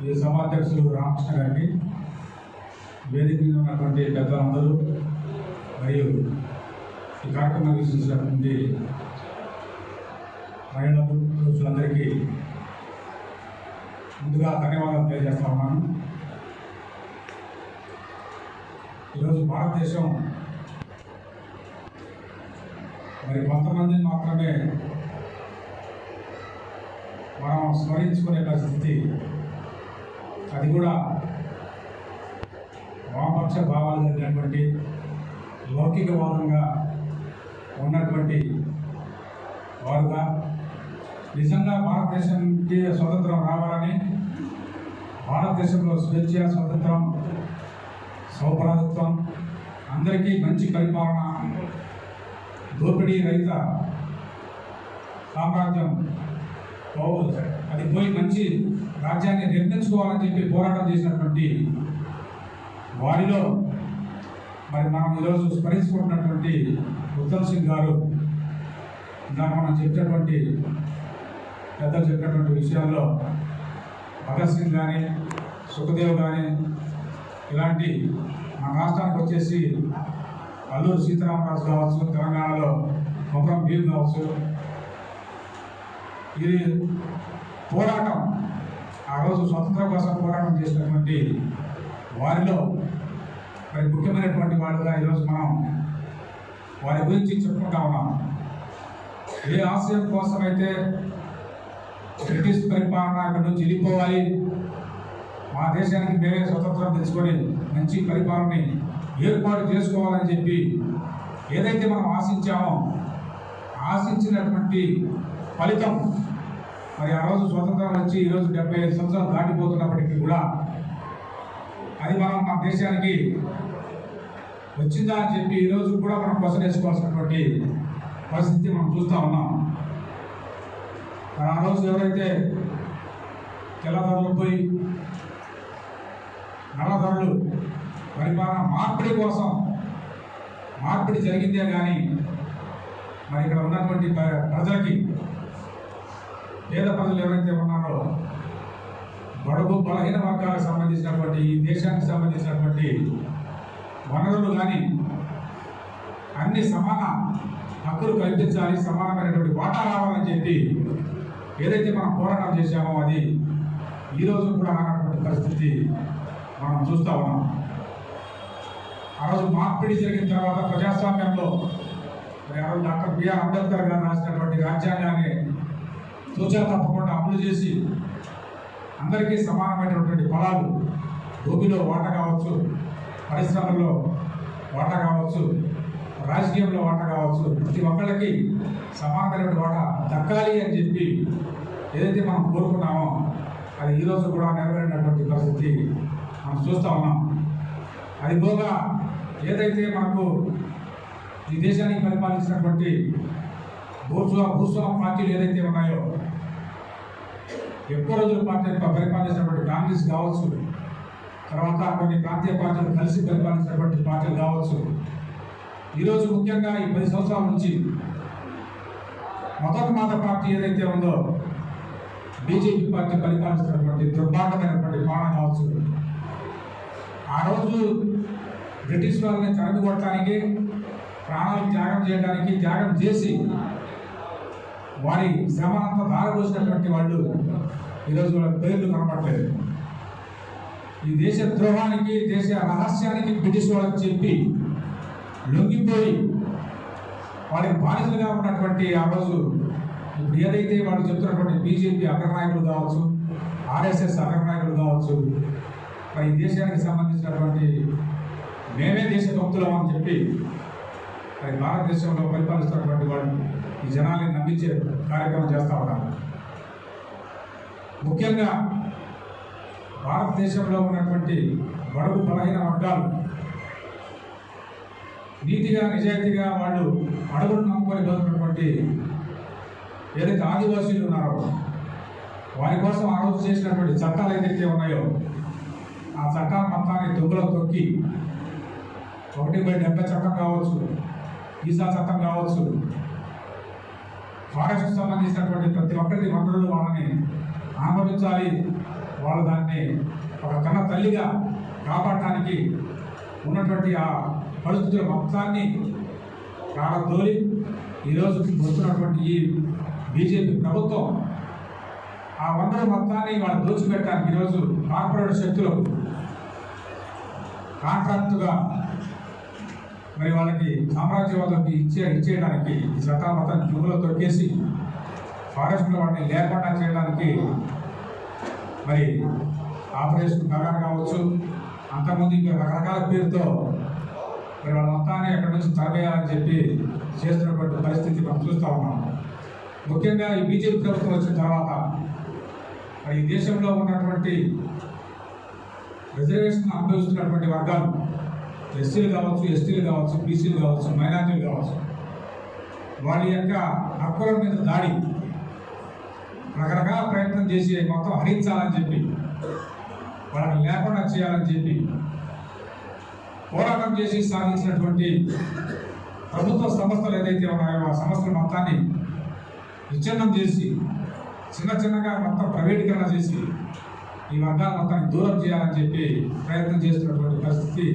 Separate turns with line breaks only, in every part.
ఈ సభాధ్యక్షులు రామకృష్ణ గారికి, వేదిక మీద ఉన్నటువంటి పెద్దలందరూ మరియు ఈ కార్యక్రమం వీక్షించినటువంటి మహిళలు పురుషులందరికీ ముందుగా ధన్యవాదాలు తెలియజేస్తా ఉన్నాను. ఈరోజు భారతదేశం మరి కొంతమందిని మాత్రమే మనం స్మరించుకునే పరిస్థితి, అది కూడా వామపక్ష భావాలు కలిగినటువంటి లౌకికవాదంగా ఉన్నటువంటి వారుగా నిజంగా భారతదేశానికి స్వతంత్రం రావాలని, భారతదేశంలో స్వేచ్ఛ, స్వతంత్రం, సౌభ్రాతృత్వం, అందరికీ మంచి పరిపాలన, దోపిడీ రహిత సామ్రాజ్యం అది పోయి మంచి రాజ్యాన్ని నిర్మించుకోవాలని చెప్పి పోరాటం చేసినటువంటి వారిలో మరి మనం ఈరోజు స్మరించుకుంటున్నటువంటి ఉత్తమ్ సింగ్ గారు, ఇందాక మనం చెప్పినటువంటి పెద్దలు చెప్పినటువంటి విషయాల్లో భగత్ సింగ్ కానీ, సుఖదేవ్ కానీ, ఇలాంటి మన రాష్ట్రానికి వచ్చేసి అల్లూరు సీతారామరాజు కావచ్చు, తెలంగాణలో కొమరం భీమ్ కావచ్చు, ఇది పోరాటం ఆ రోజు స్వతంత్రం కోసం పోరాటం చేసినటువంటి వారిలో మరి ముఖ్యమైనటువంటి వాడుగా ఈరోజు మనం వారి గురించి చెప్పుకుంటా ఉన్నాం. ఏ ఆశయం కోసమైతే బ్రిటిష్ పరిపాలన ఇక్కడ నుంచి వెళ్ళిపోవాలి, మా దేశానికి మేమే స్వతంత్రం తెచ్చుకొని మంచి పరిపాలనని ఏర్పాటు చేసుకోవాలని చెప్పి ఏదైతే మనం ఆశించామో, ఆశించినటువంటి ఫలితం మరి ఆ రోజు స్వతంత్రం వచ్చి ఈరోజు 75 సంవత్సరాలు దాటిపోతున్నప్పటికీ కూడా అది మనం మన దేశానికి వచ్చిందా అని చెప్పి ఈరోజు కూడా మనం కొసరేసుకోవాల్సినటువంటి పరిస్థితి మనం చూస్తూ ఉన్నాం. ఆ రోజు ఎవరైతే తెల్లదొరలు పోయి నల్లదొరలు పరిపాలన మార్పిడి కోసం మార్పిడి జరిగిందే కానీ మరి ఇక్కడ ఉన్నటువంటి ప్రజలకి, పేద ప్రజలు ఎవరైతే ఉన్నారో, బడుగు బలహీన వర్గాలకు సంబంధించినటువంటి ఈ దేశానికి సంబంధించినటువంటి వనరులు కానీ అన్ని సమాన హక్కులు కల్పించాలి, సమానమైనటువంటి వాటా రావాలని చెప్పి ఏదైతే మనం పోరాటం చేశామో అది ఈరోజు కూడా రానటువంటి పరిస్థితి మనం చూస్తూ ఉన్నాం. ఆ రోజు మార్పిడి జరిగిన తర్వాత ప్రజాస్వామ్యంలో మరి ఆ రోజు డాక్టర్ బిఆర్ అంబేద్కర్ గారు రాసినటువంటి రాజ్యాంగాన్ని తూచా తప్పకుండా అమలు చేసి అందరికీ సమానమైనటువంటి ఫలాలు, భూమిలో వాటా కావచ్చు, పరిశ్రమల్లో వాటా కావచ్చు, రాజకీయంలో వాటా కావచ్చు, ప్రతి ఒక్కళ్ళకి సమానమైనటువంటి వాటా దక్కాలి అని చెప్పి ఏదైతే మనం కోరుకున్నామో అది ఈరోజు కూడా నెరవేరినటువంటి పరిస్థితి మనం చూస్తూ ఉన్నాం. అది పోగా ఏదైతే మనకు ఈ దేశానికి పరిపాలించినటువంటి భూస్వామ్య పార్టీలు ఏదైతే ఉన్నాయో, ఎక్కువ రోజుల పార్టీ పరిపాలించినటువంటి కాంగ్రెస్ కావచ్చు, తర్వాత కొన్ని ప్రాంతీయ పార్టీలు కలిసి పరిపాలించినటువంటి పార్టీలు కావచ్చు, ఈరోజు ముఖ్యంగా ఈ 10 సంవత్సరాల నుంచి మొదటి పార్టీ ఏదైతే ఉందో బీజేపీ పార్టీ పరిపాలిస్తున్నటువంటి దుర్భాగ్యమైనటువంటి పాలన కావచ్చు. ఆ రోజు బ్రిటిష్ వారిని తరలికొట్టడానికి, ప్రాణాలు త్యాగం చేసి వారి శ్రమనంతా దారపోసినటువంటి వాళ్ళు ఈరోజు వాళ్ళ పేర్లు కనపడలేదు. ఈ దేశ ద్రోహానికి, దేశ రహస్యానికి బ్రిటిష్ వాళ్ళకి చెప్పి లొంగిపోయి వాళ్ళకి బానిసలుగా ఉన్నటువంటి ఆ రోజు ఇప్పుడు ఏదైతే వాళ్ళు చెప్తున్నటువంటి బీజేపీ అగ్రనాయకులు కావచ్చు, ఆర్ఎస్ఎస్ అగ్రనాయకులు కావచ్చు, మరి ఈ దేశానికి సంబంధించినటువంటి మేమే దేశభక్తులం అని చెప్పి మరి భారతదేశంలో పరిపాలిస్తున్నటువంటి వాళ్ళు ఈ జనాల్ని నమ్మించే కార్యక్రమం చేస్తూ ఉన్నారు. ముఖ్యంగా భారతదేశంలో ఉన్నటువంటి బడుగు బలహీన వర్గాలు నీతిగా, నిజాయితీగా వాళ్ళు అడుగులు నమ్ముకొని బతుకున్నటువంటి ఏదైతే ఆదివాసీలు ఉన్నారో వారి కోసం ఆ రోజు చేసినటువంటి చట్టాలు ఏదైతే ఉన్నాయో ఆ చట్టాల మొత్తాన్ని దుబ్బలో తొక్కి 1/70 చట్టం కావచ్చు, ఈసా చట్టం కావచ్చు, ఫారెస్ట్ సంబంధించినటువంటి ప్రతి ఒక్కరికి వనరులు వాళ్ళని ఆమోదించాలి, వాళ్ళు దాన్ని ఒక కన్న తల్లిగా కాపాడటానికి ఉన్నటువంటి ఆ పరిస్థితుల మొత్తాన్ని కాలతోలి ఈరోజు వస్తున్నటువంటి ఈ బీజేపీ ప్రభుత్వం ఆ వనరుల మొత్తాన్ని వాళ్ళు దోచిపెట్టడానికి ఈరోజు కార్పొరేట్ శక్తులు కాంట్రాక్టుగా మరి వాళ్ళకి సామ్రాజ్యవాదానికి ఇచ్చేయడానికి ఈ చట్టాల మొత్తాన్ని జూములో తొక్కేసి ఫారెస్ట్లో వాటిని లేకుండా చేయడానికి మరి ఆపరేషన్ నగర్ కావచ్చు, అంతకుముందు ఇంకా రకరకాల పేరుతో మరి వాళ్ళ మొత్తాన్ని ఎక్కడి నుంచి తరవేయాలని చెప్పి చేస్తున్నటువంటి పరిస్థితి మనం చూస్తూ ఉన్నాం. ముఖ్యంగా ఈ బీజేపీ ప్రభుత్వం వచ్చిన తర్వాత మరి ఈ దేశంలో ఉన్నటువంటి రిజర్వేషన్ అనుభవిస్తున్నటువంటి వర్గాలు ఎస్సీలు కావచ్చు, ఎస్టీలు కావచ్చు, బీసీలు కావచ్చు, మైనార్టీలు కావచ్చు, వాళ్ళ యొక్క హక్కుల మీద దాడి రకరకాల ప్రయత్నం చేసి మొత్తం హరించాలని చెప్పి వాళ్ళని లేకుండా చేయాలని చెప్పి పోరాటం చేసి సాధించినటువంటి ప్రభుత్వ సంస్థలు ఏదైతే ఉన్నాయో ఆ సంస్థల మొత్తాన్ని విచ్ఛిన్నం చేసి చిన్నగా మొత్తం ప్రైవేటీకరణ చేసి ఈ వర్గాల మొత్తాన్ని దూరం చేయాలని చెప్పి ప్రయత్నం చేస్తున్నటువంటి పరిస్థితి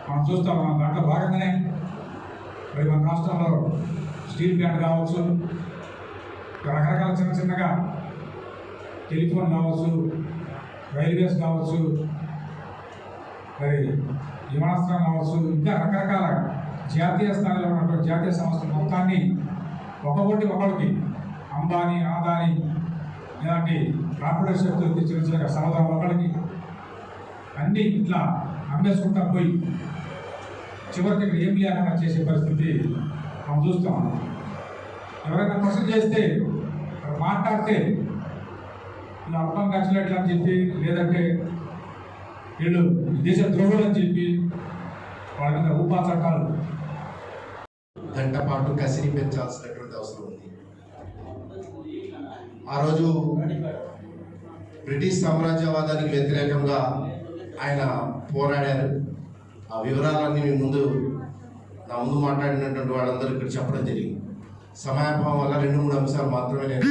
మనం చూస్తూ ఉన్నాం. దాంట్లో భాగంగానే మరి మన రాష్ట్రంలో స్టీల్ ప్లాంట్ కావచ్చు, రకరకాల చిన్నగా టెలిఫోన్ కావచ్చు, రైల్వేస్ కావచ్చు, మరి విమానాశ్రయం కావచ్చు, ఇంకా రకరకాల జాతీయ స్థాయిలో ఉన్నటువంటి జాతీయ సంస్థల మొత్తాన్ని ఒకరికి అంబానీ, ఆదాని ఇలాంటి కార్పొరేట్ శక్తులకి చిన్న సమాధానం ఒకరికి అన్నీ ఇట్లా అమ్మేసుకుంటా పోయి చివరికి ఇక్కడ ఏం లేకుండా చేసే పరిస్థితి మనం చూస్తాం. ఎవరైనా క్వశ్చన్ చేస్తే మాట్లాడితే ఇలా అర్థం ఖర్చులేట్లు అని చెప్పి, లేదంటే వీళ్ళు దేశ ద్రోహులు అని చెప్పి వాళ్ళ మీద ఊపా చట్టాలు
గంట పాటు కసిరి పెంచాల్సినటువంటి అవసరం ఉంది. ఆ రోజు బ్రిటిష్ సామ్రాజ్యవాదానికి వ్యతిరేకంగా ఆయన పోరాడారు. ఆ వివరాలన్నీ మీ ముందు నా ముందు మాట్లాడినటువంటి వాళ్ళందరూ ఇక్కడ చెప్పడం జరిగింది. సమయాభావం వల్ల 2-3 అంశాలు మాత్రమే నేను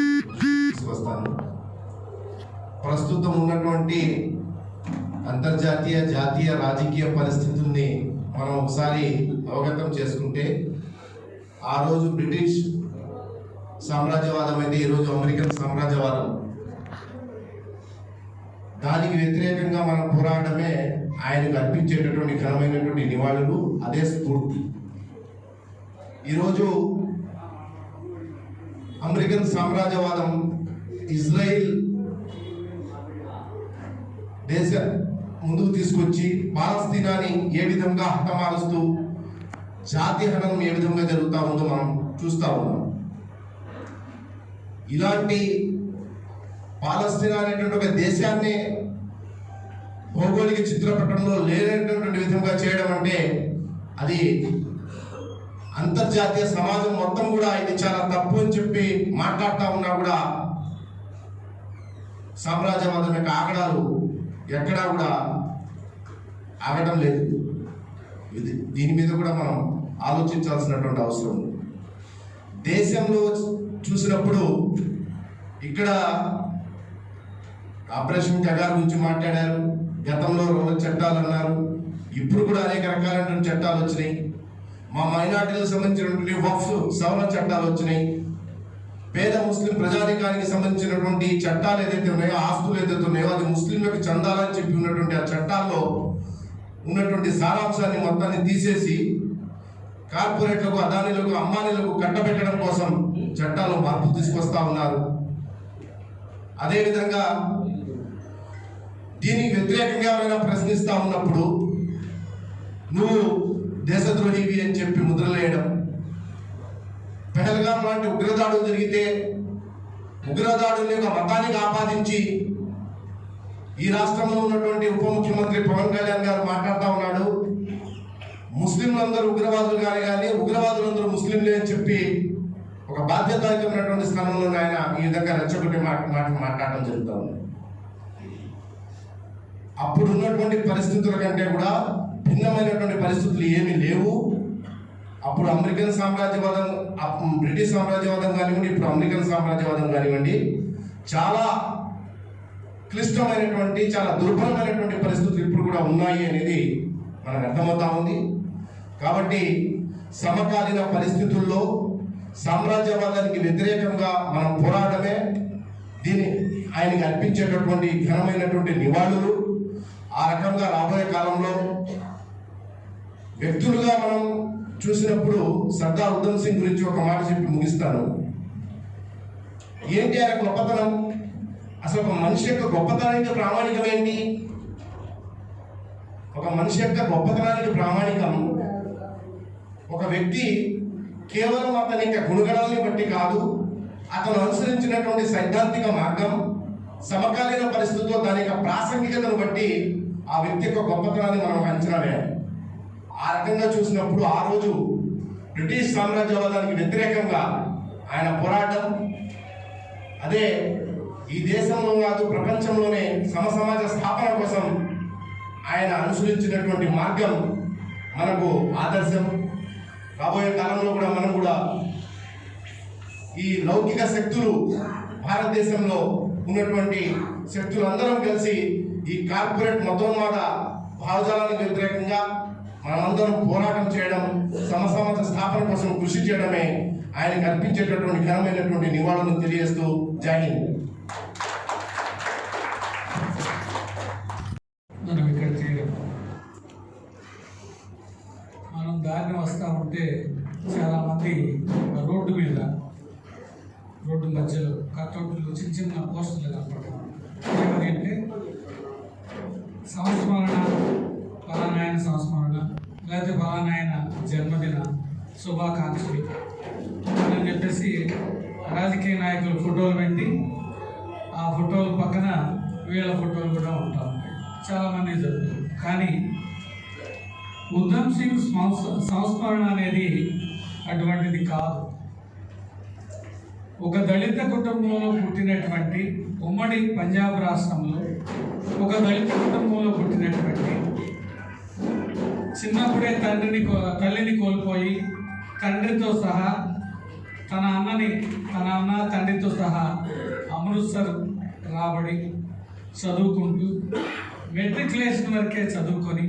తీసుకొస్తాను. ప్రస్తుతం ఉన్నటువంటి అంతర్జాతీయ జాతీయ రాజకీయ పరిస్థితుల్ని మనం ఒకసారి అవగతం చేసుకుంటే, ఆ రోజు బ్రిటిష్ సామ్రాజ్యవాదం అయితే ఈరోజు అమెరికన్ సామ్రాజ్యవాదం, దానికి వ్యతిరేకంగా మనం పోరాడమే ఆయనకు అర్పించేటటువంటి ఘనమైనటువంటి నివాళులు, అదే స్ఫూర్తి. ఈరోజు అమెరికన్ సామ్రాజ్యవాదం ఇజ్రాయిల్ దేశ ముందుకు తీసుకొచ్చి పాలస్తీనాని ఏ విధంగా హతమారుస్తూ జాతి హననం ఏ విధంగా జరుగుతూ ఉందో మనం చూస్తూ ఉన్నాం. ఇలాంటి పాలస్తీనా అనేటువంటి ఒక దేశాన్ని భౌగోళిక చిత్రపటంలో లేనటువంటి విధంగా చేయడం అంటే అది అంతర్జాతీయ సమాజం మొత్తం కూడా ఇది చాలా తప్పు అని చెప్పి మాట్లాడుతూ ఉన్నా కూడా సామ్రాజ్యవాదం యొక్క ఆగడాలు ఎక్కడా కూడా ఆగడం లేదు. దీని మీద కూడా మనం ఆలోచించాల్సినటువంటి అవసరం ఉంది. దేశంలో చూసినప్పుడు ఇక్కడ ఆపరేషన్ కగార్ గురించి మాట్లాడారు, గతంలో 2 చట్టాలు అన్నారు, ఇప్పుడు కూడా అనేక రకాలైనటువంటి చట్టాలు వచ్చినాయి. మా మైనార్టీలకు సంబంధించినటువంటి వక్ఫ్ సవరణ చట్టాలు వచ్చినాయి. పేద ముస్లిం ప్రజానికానికి సంబంధించినటువంటి చట్టాలు ఏదైతే ఉన్నాయో, ఆస్తులు ఏదైతే ఉన్నాయో అది ముస్లింలకు చెందాలని చెప్పి ఉన్నటువంటి ఆ చట్టాల్లో ఉన్నటువంటి సారాంశాన్ని మొత్తాన్ని తీసేసి కార్పొరేట్లకు, అదానీలకు, అంబానీలకు కట్టబెట్టడం కోసం చట్టాలు మార్పులు తీసుకొస్తా ఉన్నారు. అదేవిధంగా దీనికి వ్యతిరేకంగా ఎవరైనా ప్రశ్నిస్తా ఉన్నప్పుడు నువ్వు దేశద్రోహివి అని చెప్పి ముద్రలేయడం, పెహల్గాం లాంటి ఉగ్రదాడులు జరిగితే ఉగ్రదాడుల్ని ఒక మతానికి ఆపాదించి ఈ రాష్ట్రంలో ఉన్నటువంటి ఉప ముఖ్యమంత్రి పవన్ కళ్యాణ్ గారు మాట్లాడుతూ ఉన్నాడు, ముస్లింలందరూ ఉగ్రవాదులు కానీ ఉగ్రవాదులందరూ ముస్లింలే అని చెప్పి ఒక బాధ్యతాయుతమైనటువంటి స్థానంలో ఆయన ఈ విధంగా రెచ్చగొట్టే మాట్లాడటం జరుగుతూ ఉంది. అప్పుడు ఉన్నటువంటి పరిస్థితుల కంటే కూడా భిన్నమైనటువంటి పరిస్థితులు ఏమీ లేవు. అప్పుడు అమెరికన్ సామ్రాజ్యవాదం, బ్రిటిష్ సామ్రాజ్యవాదం కానివ్వండి, ఇప్పుడు అమెరికన్ సామ్రాజ్యవాదం కానివ్వండి, చాలా క్లిష్టమైనటువంటి చాలా దుర్భరమైనటువంటి పరిస్థితులు ఇప్పుడు కూడా ఉన్నాయి అనేది మనకు అర్థమవుతా ఉంది. కాబట్టి సమకాలీన పరిస్థితుల్లో సామ్రాజ్యవాదానికి వ్యతిరేకంగా మనం పోరాటమే దీన్ని ఆయనకి అర్పించేటటువంటి ఘనమైనటువంటి నివాళులు. ఆ రకంగా రాబోయే కాలంలో వ్యక్తులుగా మనం చూసినప్పుడు సర్దార్ ఉధమ్ సింగ్ గురించి ఒక మాట చెప్పి ముగిస్తాను. ఏంటి ఆయన గొప్పతనం? అసలు ఒక మనిషి యొక్క గొప్పతనానికి ప్రామాణికం ఏంటి? ఒక మనిషి యొక్క గొప్పతనానికి ప్రామాణికం ఒక వ్యక్తి కేవలం అతని యొక్క గుణగణాలని బట్టి కాదు, అతను అనుసరించినటువంటి సైద్ధాంతిక మార్గం, సమకాలీన పరిస్థితుల్లో దాని యొక్క ప్రాసంగికతను బట్టి ఆ వ్యక్తి యొక్క గొప్పతనాన్ని మనం అంచనా వేయాలి. ఆ రకంగా చూసినప్పుడు ఆ రోజు బ్రిటిష్ సామ్రాజ్యవాదానికి వ్యతిరేకంగా ఆయన పోరాటం, అదే ఈ దేశంలో కాదు ప్రపంచంలోనే సమసమాజ స్థాపన కోసం ఆయన అనుసరించినటువంటి మార్గం మనకు ఆదర్శం. రాబోయే కాలంలో కూడా మనం కూడా ఈ లౌకిక శక్తులు, భారతదేశంలో ఉన్నటువంటి శక్తులు అందరం కలిసి ఈ కార్పొరేట్ మతోన్మాద భావజాలానికి వ్యతిరేకంగా మనమందరం పోరాటం చేయడం, సమసమాజ స్థాపన కోసం కృషి చేయడమే ఆయనకు అర్పించేటటువంటి ఘనమైనటువంటి నివాళులను తెలియజేస్తూ జై హింద్.
మనం ఇక్కడ చేయడం, మనం దారిని వస్తూ ఉంటే చాలామంది రోడ్డు మధ్యలో కట్అవుట్లు చిన్న చిన్న పోస్టులు కనపడతాం. ఏమంటే సంస్మరణ, ఫలానాయన సంస్మరణ, లేకపోతే ఫలానాయన జన్మదిన శుభాకాంక్షలు అని చెప్పేసి రాజకీయ నాయకుల ఫోటోలు పెట్టి ఆ ఫోటోల పక్కన వీళ్ళ ఫోటోలు కూడా ఉంటా ఉంటాయి. చాలామంది జరుగుతుంది. కానీ ఉధమ్ సింగ్ సంస్మరణ అనేది అటువంటిది కాదు. ఒక దళిత కుటుంబంలో పుట్టినటువంటి, ఉమ్మడి పంజాబ్ రాష్ట్రంలో ఒక దళిత కుటుంబంలో పుట్టినటువంటి, చిన్నప్పుడే తల్లిని కోల్పోయి తండ్రితో సహా తన అన్న తండ్రితో సహా అమృత్సర్ రాబడి చదువుకుంటూ మెట్రికులేషన్ వరకే చదువుకొని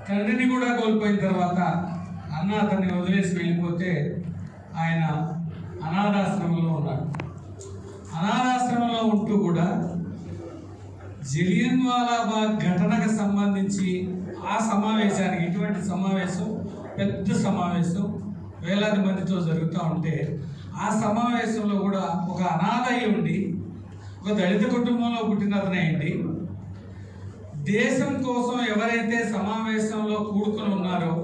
తండ్రిని కూడా కోల్పోయిన తర్వాత అన్న అతన్ని వదిలేసి వెళ్ళిపోతే ఆయన అనాథాశ్రమంలో ఉన్నాడు. అనాథాశ్రమంలో ఉంటూ కూడా జలియన్ వాలాబాగ్ ఘటనకు సంబంధించి ఆ సమావేశానికి, ఇటువంటి సమావేశం పెద్ద సమావేశం వేలాది మందితో జరుగుతూ ఉంటే ఆ సమావేశంలో కూడా ఒక అనాథ అయి ఉండి, ఒక దళిత కుటుంబంలో పుట్టినతనే అయింది, దేశం కోసం ఎవరైతే సమావేశంలో కూడుకుని ఉన్నారో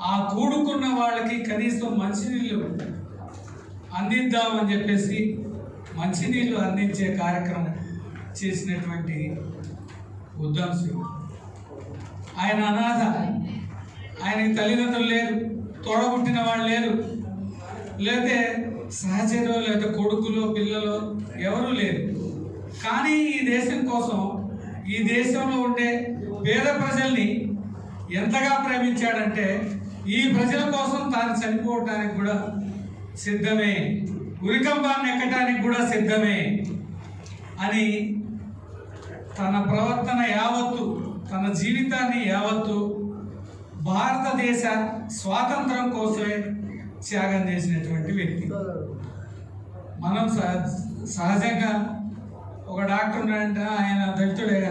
ఆ కూడుకున్న వాళ్ళకి కనీసం మంచినీళ్ళు అందిద్దామని చెప్పేసి మంచినీళ్ళు అందించే కార్యక్రమం చేసినటువంటి ఉధమ్ సింగ్. ఆయన అనాథ, ఆయనకి తల్లిదండ్రులు లేరు, తోడబుట్టిన వాళ్ళు లేరు, లేకపోతే సహచరులు, లేకపోతే కొడుకులు పిల్లలు ఎవరూ లేరు. కానీ ఈ దేశం కోసం, ఈ దేశంలో ఉండే పేద ప్రజల్ని ఎంతగా ప్రేమించాడంటే ఈ ప్రజల కోసం తాను చనిపోవటానికి కూడా సిద్ధమే, ఉరికంబాన్ని ఎక్కడానికి కూడా సిద్ధమే అని తన ప్రవర్తన యావత్తు, తన జీవితాన్ని యావత్తు భారతదేశ స్వాతంత్రం కోసమే త్యాగం చేసినటువంటి వ్యక్తి. మనం సహజంగా ఒక డాక్టర్ ఉన్నాడంటే ఆయన దళితుడే,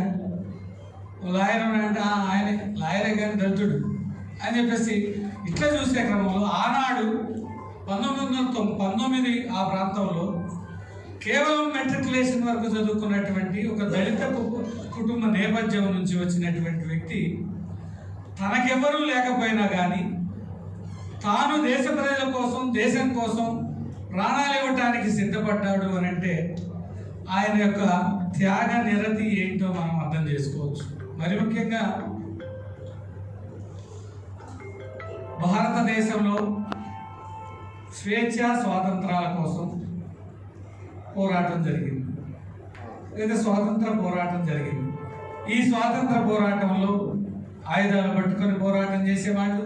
లాయర్ ఉన్నాడంటే ఆయన లాయరే కానీ దళితుడు అని చెప్పేసి ఇట్లా చూసే క్రమంలో ఆనాడు 1919 ఆ ప్రాంతంలో కేవలం మెట్రికులేషన్ వరకు చదువుకున్నటువంటి ఒక దళిత కుటుంబ నేపథ్యం నుంచి వచ్చినటువంటి వ్యక్తి తనకెవరూ లేకపోయినా కానీ తాను దేశ ప్రజల కోసం, దేశం కోసం ప్రాణాలు ఇవ్వటానికి సిద్ధపడ్డాడు అని అంటే ఆయన యొక్క త్యాగ నిరతి ఏంటో మనం అర్థం చేసుకోవచ్చు. మరి ముఖ్యంగా భారతదేశంలో స్వేచ్ఛ స్వాతంత్రాల కోసం పోరాటం జరిగింది, లేదా స్వాతంత్ర పోరాటం జరిగింది. ఈ స్వాతంత్ర పోరాటంలో ఆయుధాలు పట్టుకొని పోరాటం చేసేవాళ్ళు,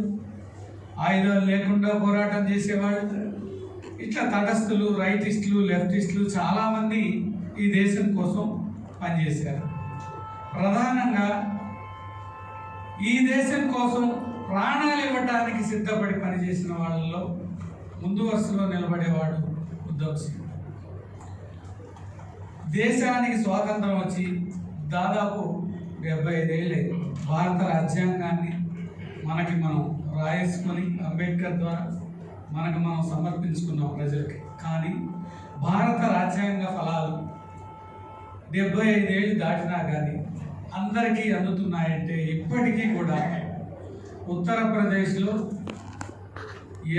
ఆయుధాలు లేకుండా పోరాటం చేసేవాళ్ళు, ఇట్లా తటస్థులు, రైటిస్టులు, లెఫ్టిస్టులు చాలామంది ఈ దేశం కోసం పనిచేశారు. ప్రధానంగా ఈ దేశం కోసం ప్రాణాలు ఇవ్వటానికి సిద్ధపడి పనిచేసిన వాళ్ళలో ముందు వరుసలో నిలబడేవాడు ఉద్ధవ్ సింగ్. దేశానికి స్వాతంత్రం వచ్చి దాదాపు 75 ఏళ్ళైంది. భారత రాజ్యాంగాన్ని మనం రాయేసుకొని అంబేద్కర్ ద్వారా మనం సమర్పించుకున్నాం ప్రజలకి. కానీ భారత రాజ్యాంగ ఫలాలు 75 ఏళ్ళు దాటినా కానీ అందరికీ అందుతున్నాయంటే ఇప్పటికీ కూడా ఉత్తరప్రదేశ్లో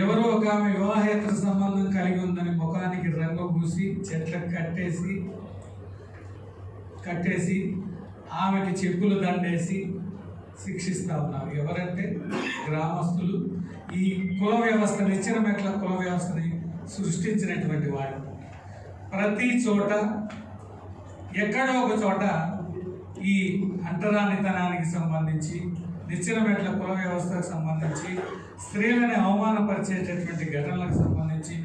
ఎవరో ఒక ఆమె వివాహేతర సంబంధం కలిగి ఉందని ముఖానికి రంగు పూసి చెట్లకు కట్టేసి ఆమెకి చెప్పులు దండేసి శిక్షిస్తూ ఉన్నారు. ఎవరంటే గ్రామస్తులు. ఈ కుల వ్యవస్థ, నిచ్చెన మెట్ల కుల వ్యవస్థని సృష్టించినటువంటి వాళ్ళు. ప్రతి చోట ఎక్కడో ఒక చోట ఈ అంటరానితనానికి సంబంధించి, నిచ్చెన మెట్ల కుల వ్యవస్థకు సంబంధించి, స్త్రీలని అవమానపరిచేటటువంటి ఘటనలకు సంబంధించి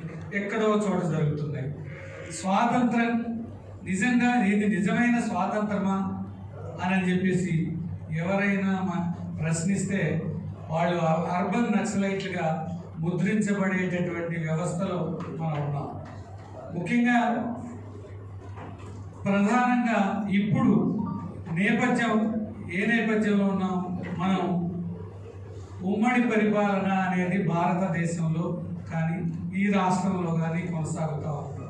ఎక్కడో చోట జరుగుతున్నాయి. స్వాతంత్రం నిజంగా ఇది నిజమైన స్వాతంత్రమా అని చెప్పేసి ఎవరైనా ప్రశ్నిస్తే వాళ్ళు అర్బన్ నక్సలైట్లుగా ముద్రించబడేటటువంటి వ్యవస్థలో మనం ఉన్నాం. ముఖ్యంగా ప్రధానంగా ఇప్పుడు ఏ నేపథ్యంలో ఉన్నాం మనం? ఉమ్మడి పరిపాలన అనేది భారతదేశంలో కానీ ఈ రాష్ట్రంలో కానీ కొనసాగుతూ ఉంది.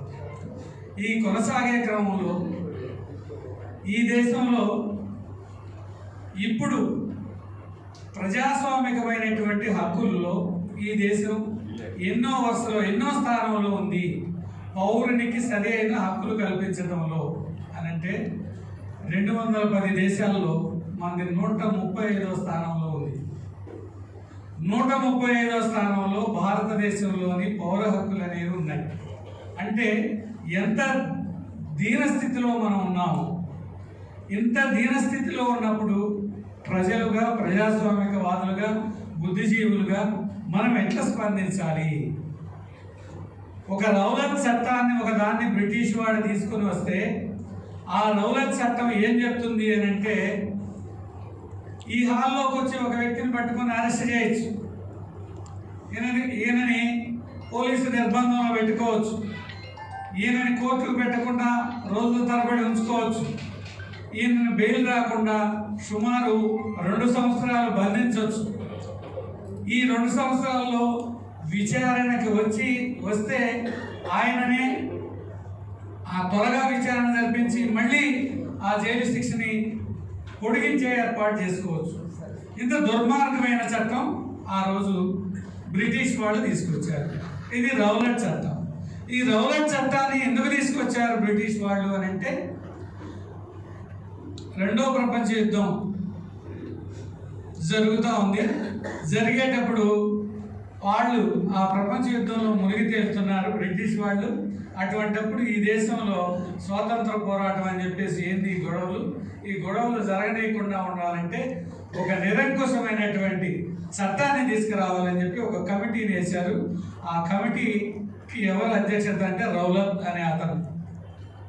ఈ కొనసాగే క్రమంలో ఈ దేశంలో ఇప్పుడు ప్రజాస్వామికమైనటువంటి హక్కుల్లో ఈ దేశం ఎన్నో స్థానంలో ఉంది. పౌరునికి సరైన హక్కులు కల్పించడంలో అనంటే 210 దేశాల్లో మనది 135వ స్థానంలో ఉంది. 135వ స్థానంలో భారతదేశంలోని పౌర హక్కులు అనేవి ఉన్నాయి. అంటే ఎంత దీనస్థితిలో మనం ఉన్నాము. ఇంత దీనస్థితిలో ఉన్నప్పుడు ప్రజలుగా, ప్రజాస్వామికవాదులుగా, బుద్ధిజీవులుగా మనం ఎట్లా స్పందించాలి? ఒక రౌలత్ చట్టాన్ని ఒకదాన్ని బ్రిటిష్ వాడు తీసుకుని వస్తే ఆ రౌలత్ చట్టం ఏం చెప్తుంది అని అంటే, ఈ హాల్లోకి వచ్చి ఒక వ్యక్తిని పట్టుకొని అరెస్ట్ చేయొచ్చు, ఈయనని పోలీసు నిర్బంధంలో పెట్టుకోవచ్చు, ఈయనని కోర్టుకు పెట్టకుండా రోజుల తరబడి ఉంచుకోవచ్చు, ఈయనని బెయిల్ రాకుండా సుమారు 2 సంవత్సరాలు బంధించవచ్చు. ఈ 2 సంవత్సరాల్లో విచారణకి వస్తే ఆయననే త్వరగా విచారణ జరిపించి మళ్ళీ ఆ జైలు శిక్షని పొడిగించే ఏర్పాటు చేసుకోవచ్చు. ఇంత దుర్మార్గమైన చట్టం ఆ రోజు బ్రిటిష్ వాళ్ళు తీసుకొచ్చారు. ఇది రౌలట్ చట్టం. ఈ రౌలట్ చట్టాన్ని ఎందుకు తీసుకొచ్చారు బ్రిటిష్ వాళ్ళు అని అంటే, 2వ ప్రపంచ యుద్ధం జరుగుతూ ఉంది. జరిగేటప్పుడు వాళ్ళు ఆ ప్రపంచ యుద్ధంలో మునిగి తేలుతున్నారు బ్రిటిష్ వాళ్ళు. అటువంటప్పుడు ఈ దేశంలో స్వాతంత్ర పోరాటం అని చెప్పేసి ఏంది ఈ గొడవలు జరగనీయకుండా ఉండాలంటే ఒక నిరంకుశమైనటువంటి చట్టాన్ని తీసుకురావాలని చెప్పి ఒక కమిటీని వేశారు. ఆ కమిటీకి ఎవరు అధ్యక్షత అంటే రౌలత్ అనే అతను.